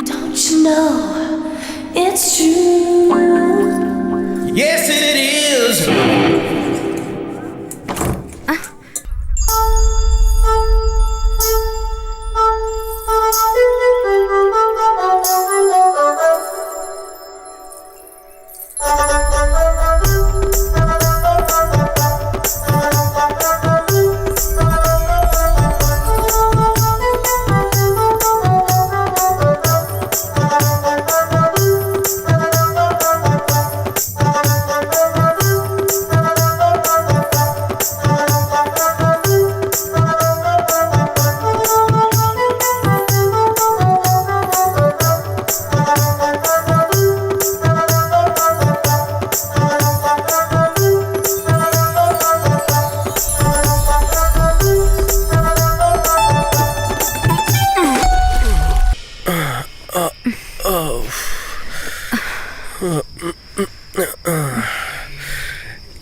Don't you know it's true? Yes, it is.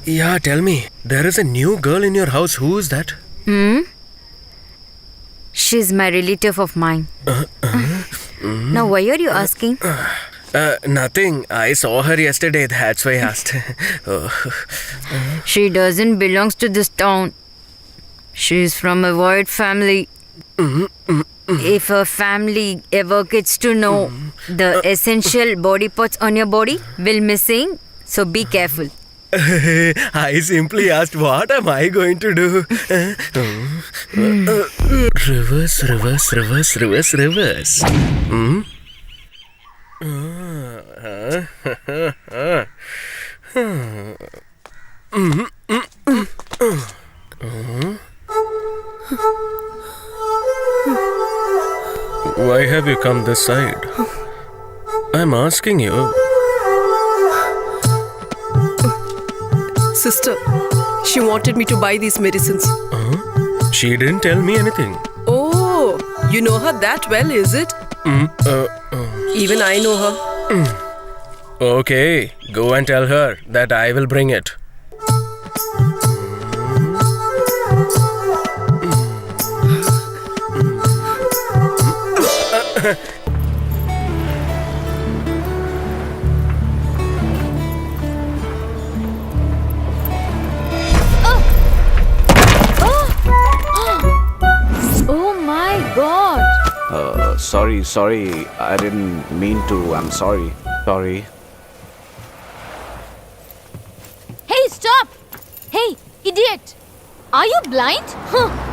Yeah, tell me. There is a new girl in your house. Who is that? She's my relative of mine. Now, why are you asking? Nothing. I saw her yesterday. That's why I asked. She doesn't belong to this town. She's from a void family. If a family ever gets to know the essential body parts on your body will missing, so be careful. I simply asked, what am I going to do? Reverse, reverse, reverse, reverse, reverse. Why have you come this side? I'm asking you. Sister, she wanted me to buy these medicines. She didn't tell me anything. Oh, you know her that well, is it? Even I know her. Okay, go and tell her that I will bring it. Oh my god! Sorry. I didn't mean to. I'm sorry. Sorry. Hey, stop! Hey, idiot! Are you blind?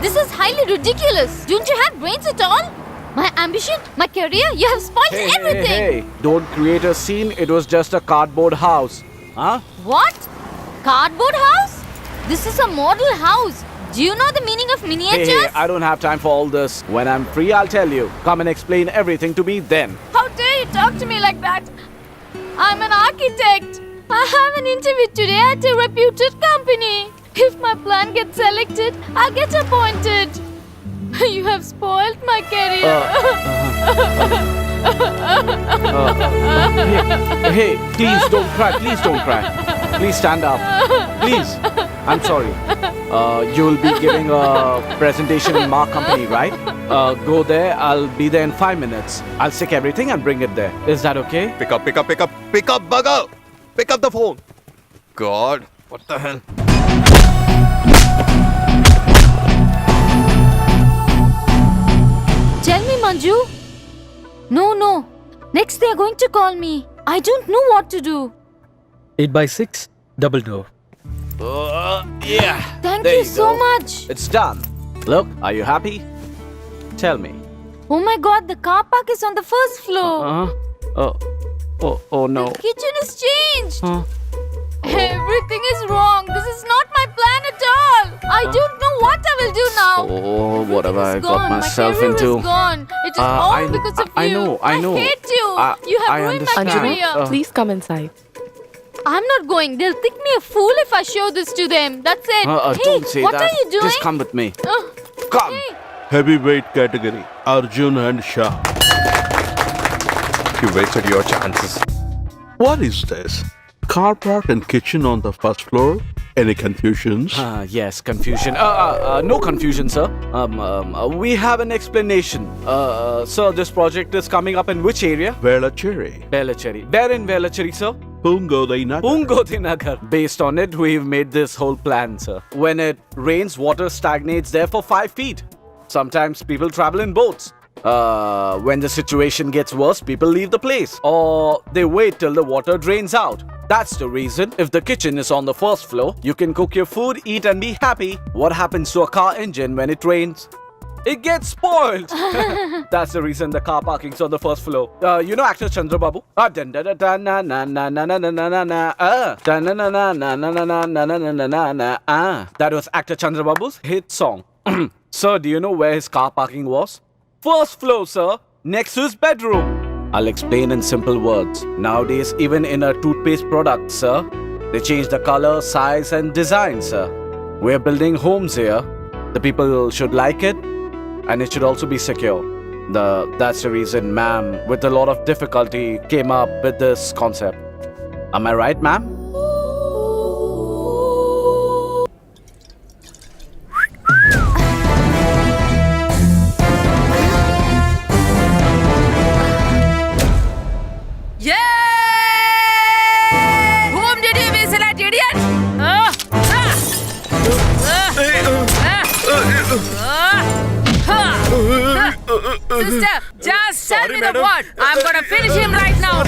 This is highly ridiculous. Don't you have brains at all? My ambition, my career, you have spoiled everything. Hey, don't create a scene. It was just a cardboard house. Huh? What? Cardboard house? This is a model house. Do you know the meaning of miniatures? Hey, I don't have time for all this. When I'm free, I'll tell you. Come and explain everything to me then. How dare you talk to me like that? I'm an architect. I have an interview today at a reputed company. If my plan gets selected, I'll get appointed. You have spoiled my career. Hey, please don't cry. Please don't cry. Please stand up. Please. I'm sorry. You will be giving a presentation in my company, right? Go there. I'll be there in 5 minutes. I'll stick everything and bring it there. Is that okay? Pick up, bugger! Pick up the phone! God, what the hell? Tell me, Manju. No. Next they are going to call me. I don't know what to do. 8x6, double door. Yeah. Thank There you so go. much. It's done. Look, are you happy? Tell me. Oh my god, the car park is on the first floor. Oh no. The kitchen is changed. Huh? Everything is wrong. This is not my plan at all. I don't know what I will do now. Oh, what have I Everything is got gone. myself my career into? Is gone. It is all because of I you. know. I hate you. You have I ruined my understand. career. Please come inside. I'm not going. They'll think me a fool if I show this to them. That's it. Hey, don't say what that. are you doing? Just come with me. Come. Hey. Heavyweight category, Arjun and Shah. You wasted your chances. What is this? car park and kitchen on the first floor. Any confusions? Yes, confusion. No confusion, sir. We have an explanation. Sir, this project is coming up in which area? Velachery. Velachery. Where in Velachery, sir? Pungodinagar. Pungodinagar. Based on it, we've made this whole plan, sir. When it rains, water stagnates there for 5 feet. Sometimes people travel in boats. When the situation gets worse, people leave the place. Or they wait till the water drains out. That's the reason. If the kitchen is on the first floor, you can cook your food, eat and be happy. What happens to a car engine when it rains? It gets spoiled. That's the reason the car parking's on the first floor. You know actor Chandra Babu? That was actor Chandra Babu's hit song. Sir, do you know where his car parking was? First floor, sir. Next to his bedroom. I'll explain in simple words. Nowadays, even in a toothpaste product, sir, they change the color, size and design, sir. We're building homes here. The people should like it and it should also be secure. That's the reason ma'am, with a lot of difficulty, came up with this concept. Am I right, ma'am? Whom did you miss, that idiot? Sister, just tell me the word. I'm gonna finish him right now.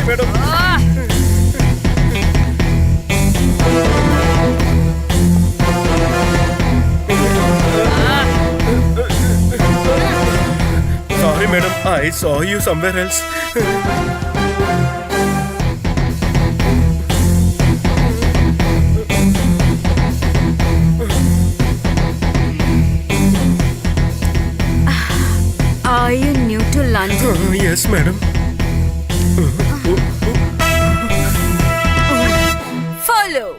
Sorry, madam. I saw you somewhere else. Are you new to London? Yes, madam. Follow.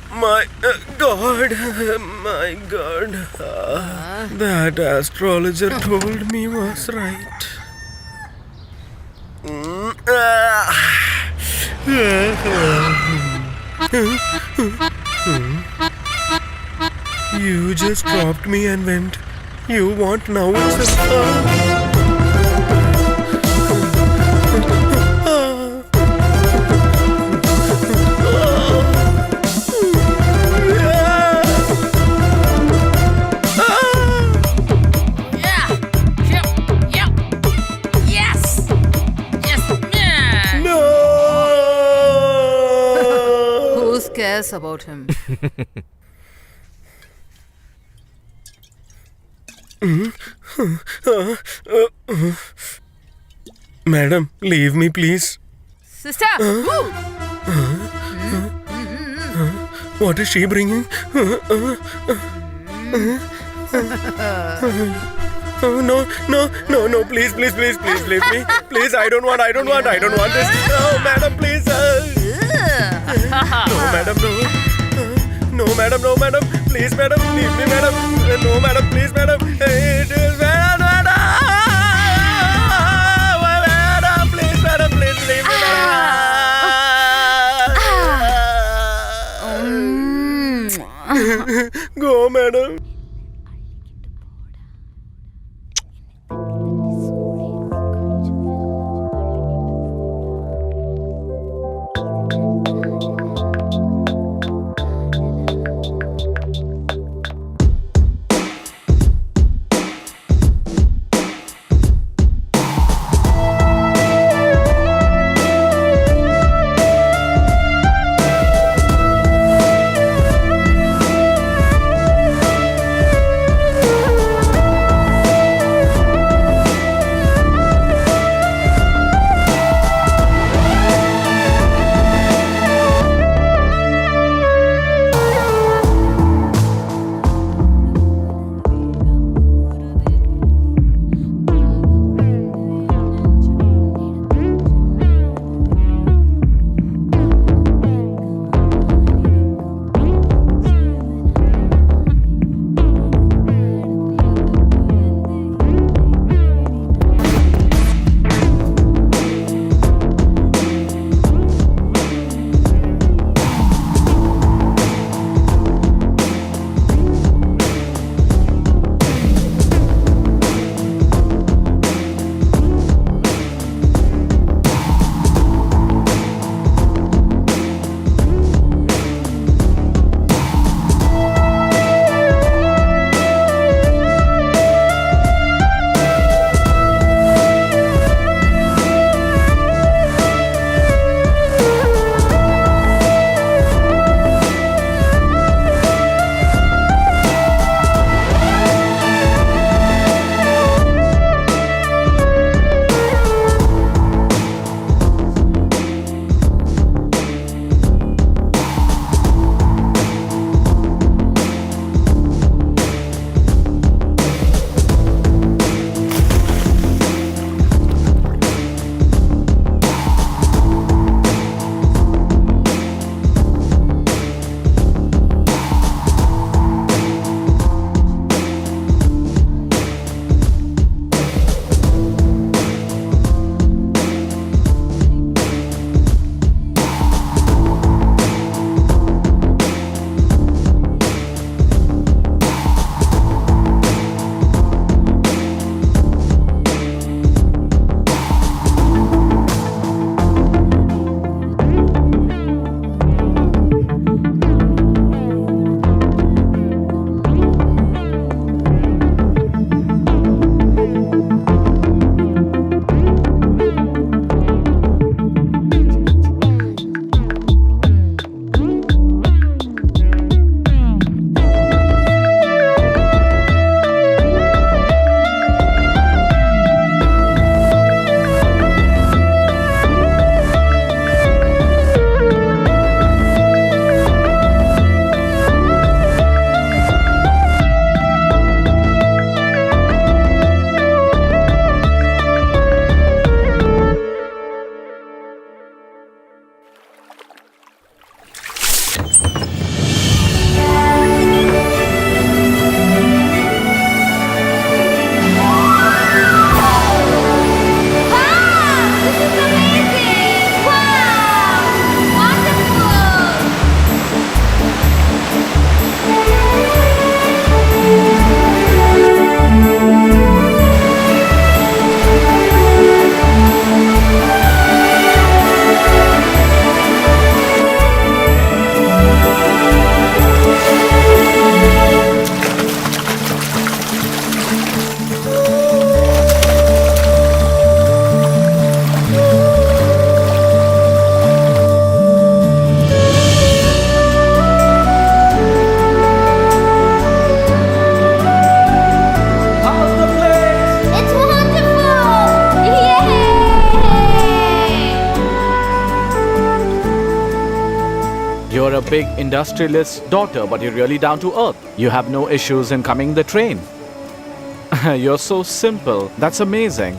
My God. My God. That astrologer told me was right. You just dropped me and went. You want now Who cares about him? Madam, leave me, please. Sister, move! What is she bringing? No, please, leave me. Please, I don't want this. No, madam, please. No, madam. Please, madam, leave me, madam. No, madam, please, madam. It is madam. Please, madam, please leave me, madam. Go, madam. big industrialist's daughter, but you're really down to earth. You have no issues in coming the train. You're so simple. That's amazing.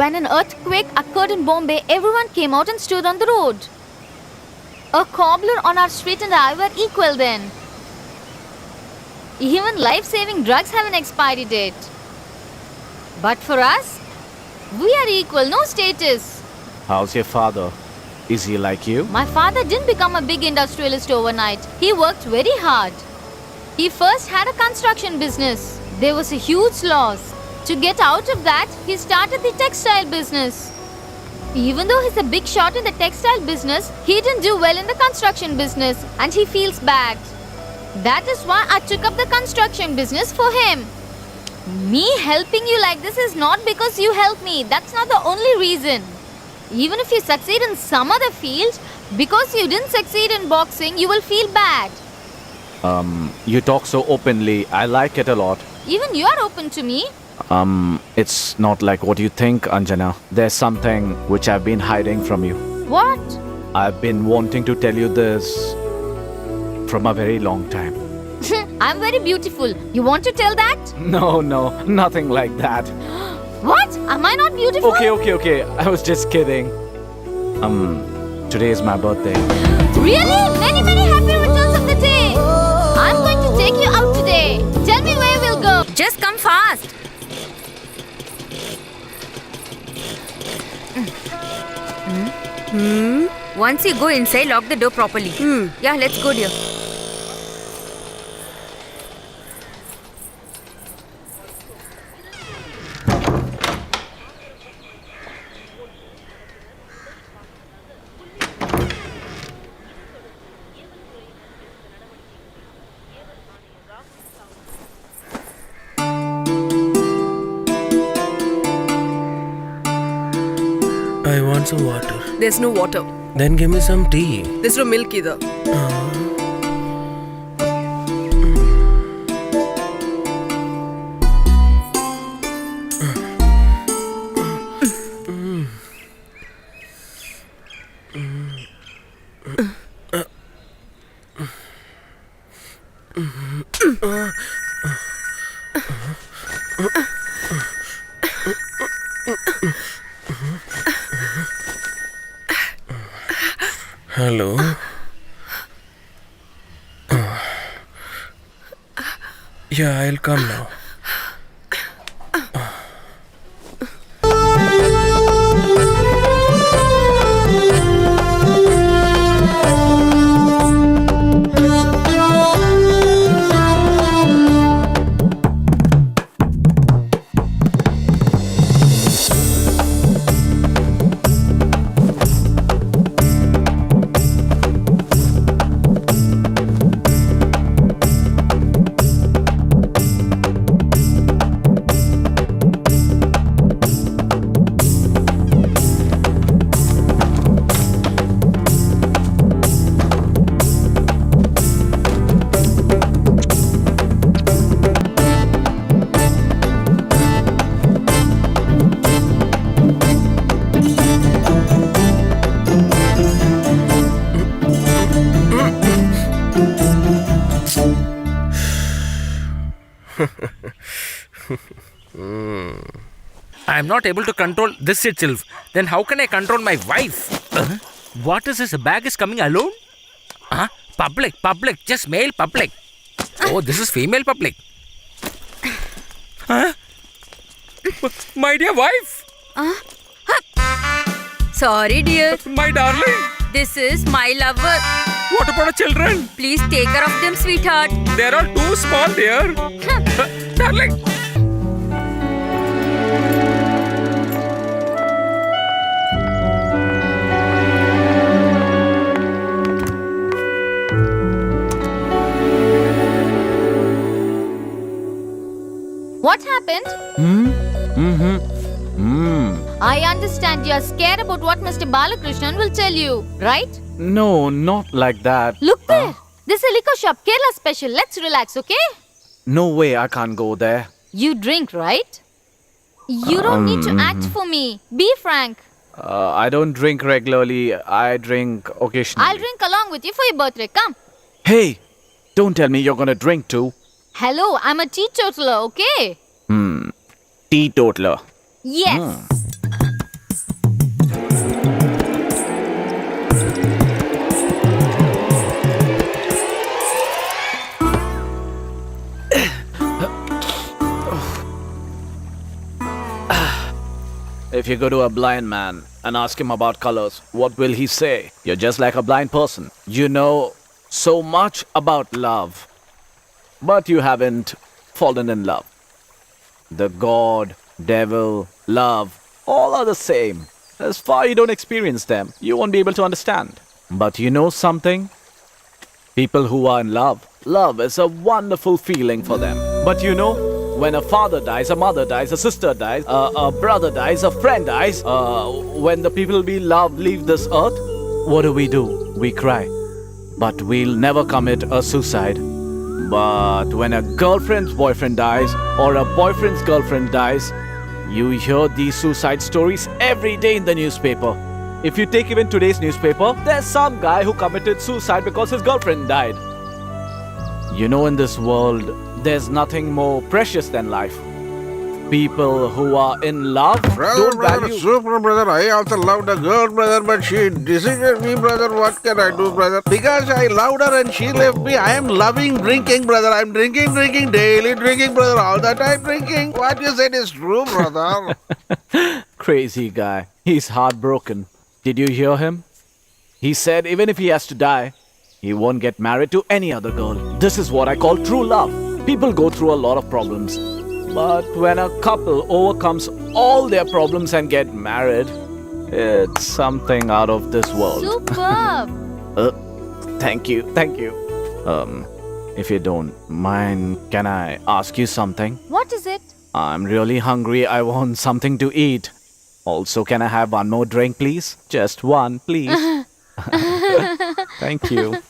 When an earthquake occurred in Bombay, everyone came out and stood on the road. A cobbler on our street and I were equal then. Even life-saving drugs have an expiry date. But for us, we are equal, no status. How's your father? Is he like you? My father didn't become a big industrialist overnight. He worked very hard. He first had a construction business. There was a huge loss. To get out of that, he started the textile business. Even though he's a big shot in the textile business, he didn't do well in the construction business and he feels bad. That is why I took up the construction business for him. Me helping you like this is not because you helped me. That's not the only reason. Even if you succeed in some other field, because you didn't succeed in boxing, you will feel bad. You talk so openly. I like it a lot. Even you are open to me. It's not like what you think, Anjana. There's something which I've been hiding from you. What? I've been wanting to tell you this from a very long time. I'm very beautiful. You want to tell that? No, nothing like that. What? Am I not beautiful? Okay. I was just kidding. Today is my birthday. Really? Many, many happy returns of the day. I'm going to take you out today. Tell me where we'll go. Just come fast. Once you go inside, lock the door properly. Yeah, let's go, dear. I want some water. There's no water. Then give me some tea. There's no milk either. Hello. Yeah, I'll come now. I'm not able to control this itself. Then how can I control my wife? What is this? A bag is coming alone? Public, just male public. Oh, this is female public. My dear wife. Sorry, dear. My darling. This is my lover. What about the children? Please take care of them, sweetheart. They're all too small, dear. Darling. What happened? I understand you're scared about what Mr. Balakrishnan will tell you, right? No, not like that. Look there. This is a liquor shop, Kerala special. Let's relax, okay? No way, I can't go there. You drink, right? You don't need to act for me. Be frank. I don't drink regularly. I drink occasionally. I'll drink along with you for your birthday. Come. Hey, don't tell me you're gonna drink too. Hello, I'm a teetotaler, okay? Teetotaler. Yes. If you go to a blind man and ask him about colors, what will he say? You're just like a blind person. You know so much about love, but you haven't fallen in love. The God, devil, love, all are the same. As far you don't experience them, you won't be able to understand. But you know something? People who are in love, love is a wonderful feeling for them. But you know, when a father dies, a mother dies, a sister dies, a brother dies, a friend dies, when the people we love leave this earth, what do? We cry. But we'll never commit a suicide. But when a girlfriend's boyfriend dies or a boyfriend's girlfriend dies, you hear these suicide stories every day in the newspaper. If you take even today's newspaper, there's some guy who committed suicide because his girlfriend died. You know, in this world, there's nothing more precious than life. People who are in love don't value... Super, brother. I also loved a girl, brother, but she deserted me, brother. What can I do, brother? Because I loved her and she left me, I am loving drinking, brother. I'm drinking, daily drinking, brother. All the time drinking. What you said is true, brother. Crazy guy. He's heartbroken. Did you hear him? He said even if he has to die, he won't get married to any other girl. This is what I call true love. People go through a lot of problems. But when a couple overcomes all their problems and get married, it's something out of this world. Superb. Thank you. If you don't mind, can I ask you something? What is it? I'm really hungry. I want something to eat. Also, can I have one more drink, please? Just one, please. Thank you.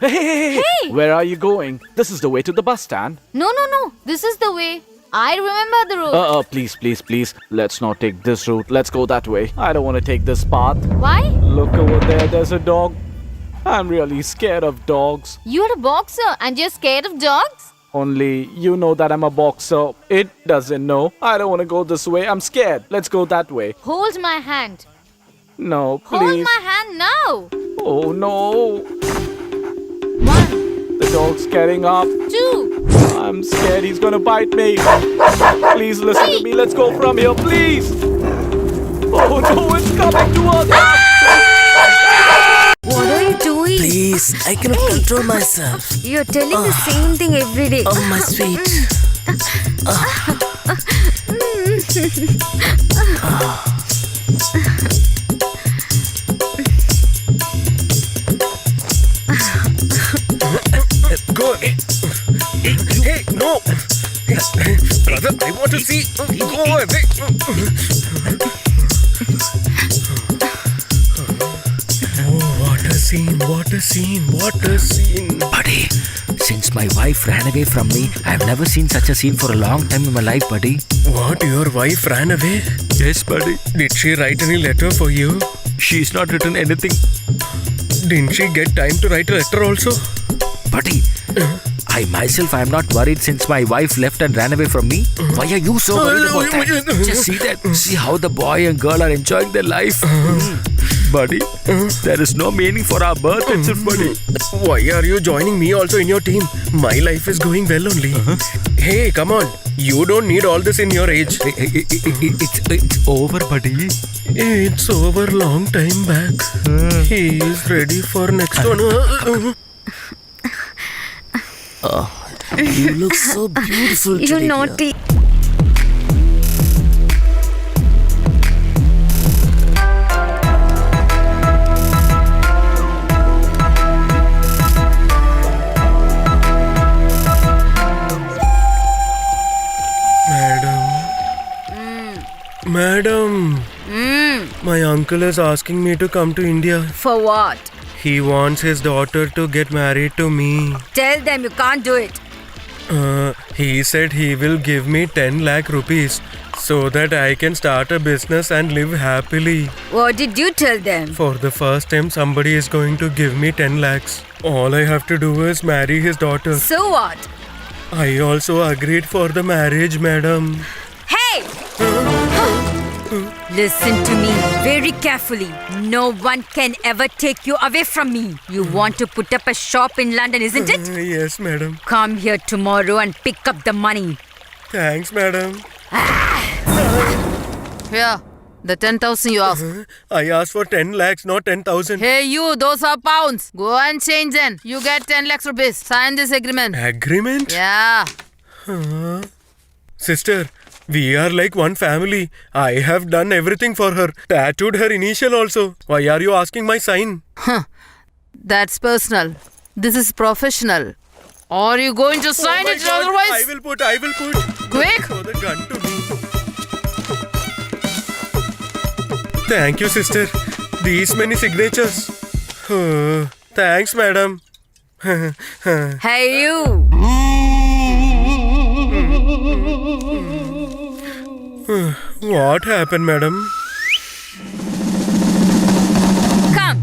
Hey! Where are you going? This is the way to the bus stand. No. This is the way. I remember the route. Please. Let's not take this route. Let's go that way. I don't want to take this path. Why? Look over there. There's a dog. I'm really scared of dogs. You're a boxer and you're scared of dogs? Only you know that I'm a boxer. It doesn't know. I don't want to go this way. I'm scared. Let's go that way. Hold my hand. No, please. Hold my hand now. Oh, no. 1, The dog's getting up. 2. I'm scared he's gonna bite me. Please listen to me. Let's go from here, please. Oh, no, it's coming towards us. What are you doing? Please, I cannot control myself. You're telling the same thing every day. Oh, my sweet. Go. Hey, no. Brother, I want to see. Go away. What a scene. Buddy, since my wife ran away from me, I've never seen such a scene for a long time in my life, buddy. What, your wife ran away? Yes, buddy. Did she write any letter for you? She's not written anything. Didn't she get time to write a letter also? Buddy, I myself am not worried since my wife left and ran away from me. Why are you so worried about that? Just see that. See how the boy and girl are enjoying their life. Buddy, there is no meaning for our birth itself, buddy. Why are you joining me also in your team? My life is going well only. Hey, come on. You don't need all this in your age. It's over, buddy. It's over long time back. He is ready for next one. You look so beautiful You're today, naughty. Madam, my uncle is asking me to come to India. For what? He wants his daughter to get married to me. Tell them you can't do it. He said he will give me 10 lakh rupees So that I can start a business and live happily. What did you tell them? For the first time, somebody is going to give me 10 lakhs. All I have to do is marry his daughter. So what? I also agreed for the marriage, madam. Hey! Listen to me very carefully. No one can ever take you away from me. You want to put up a shop in London, isn't it? Yes, madam. Come here tomorrow and pick up the money. Thanks, madam. Here, the 10,000 you asked. I asked for 10 lakhs, not 10,000. Hey, you, those are pounds. Go and change them. You get 10 lakhs rupees. Sign this agreement. Agreement? Yeah. Sister, we are like one family. I have done everything for her. Tattooed her initial also. Why are you asking my sign? That's personal. This is professional. Are you going to sign it God, otherwise? I will put. Quick! Throw the gun to me. Thank you, sister. These many signatures. Thanks, madam. Hey, you! What happened, madam? Come!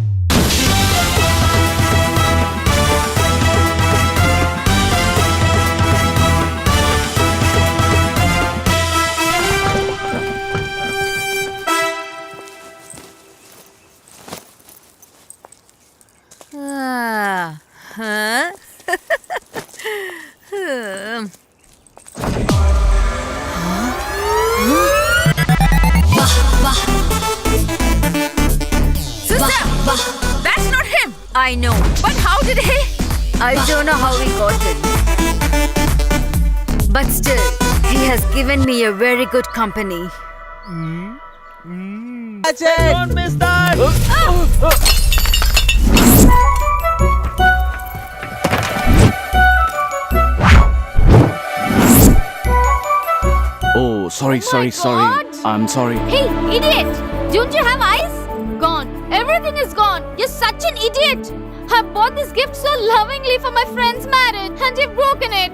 Huh? Sister! That's not him! I know. But how did he? I don't know how he got in. But still, he has given me a very good company. Don't miss that! Oh, sorry. God. I'm sorry. Hey, idiot! Don't you have eyes? Gone. Everything is gone. You're such an idiot. I bought this gift so lovingly for my friend's marriage, and you've broken it.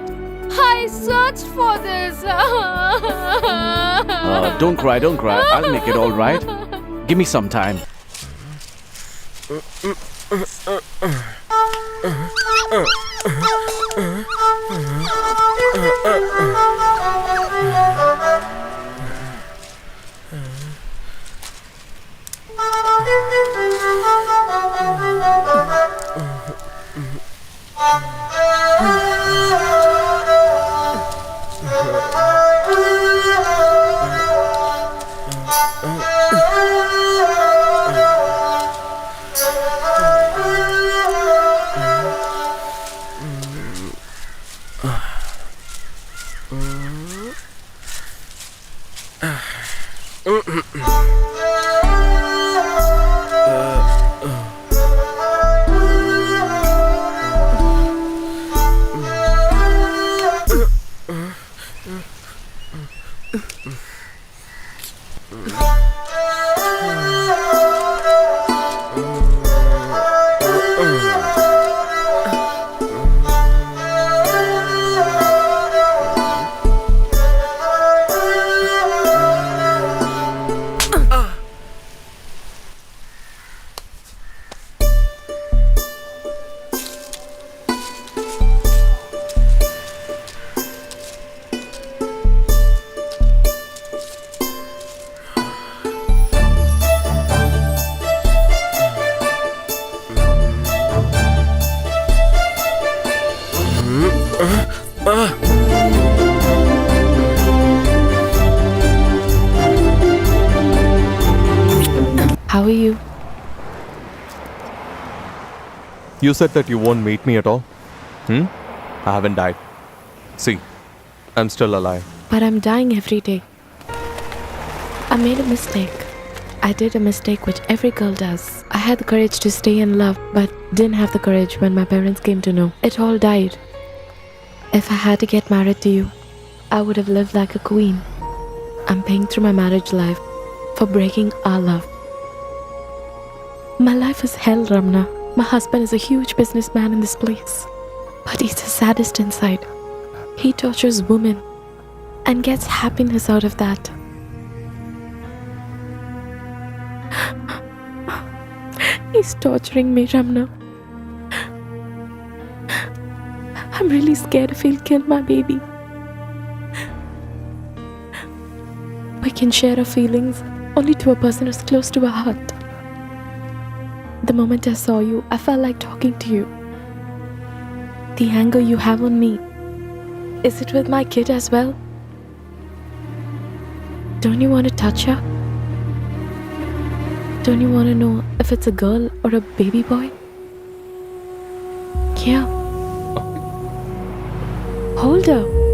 I searched for this. Don't cry. I'll make it all right. Give me some time. How are you? You said that you won't meet me at all? I haven't died. See, I'm still alive. But I'm dying every day. I made a mistake. I did a mistake which every girl does. I had the courage to stay in love, but didn't have the courage when my parents came to know. It all died. If I had to get married to you, I would have lived like a queen. I'm paying through my marriage life for breaking our love. My life is hell, Ramna. My husband is a huge businessman in this place. But he's the saddest inside. He tortures women and gets happiness out of that. He's torturing me, Ramna. I'm really scared if he'll kill my baby. We can share our feelings only to a person who's close to our heart. The moment I saw you, I felt like talking to you. The anger you have on me, is it with my kid as well? Don't you want to touch her? Don't you want to know if it's a girl or a baby boy? Yeah. Hold her.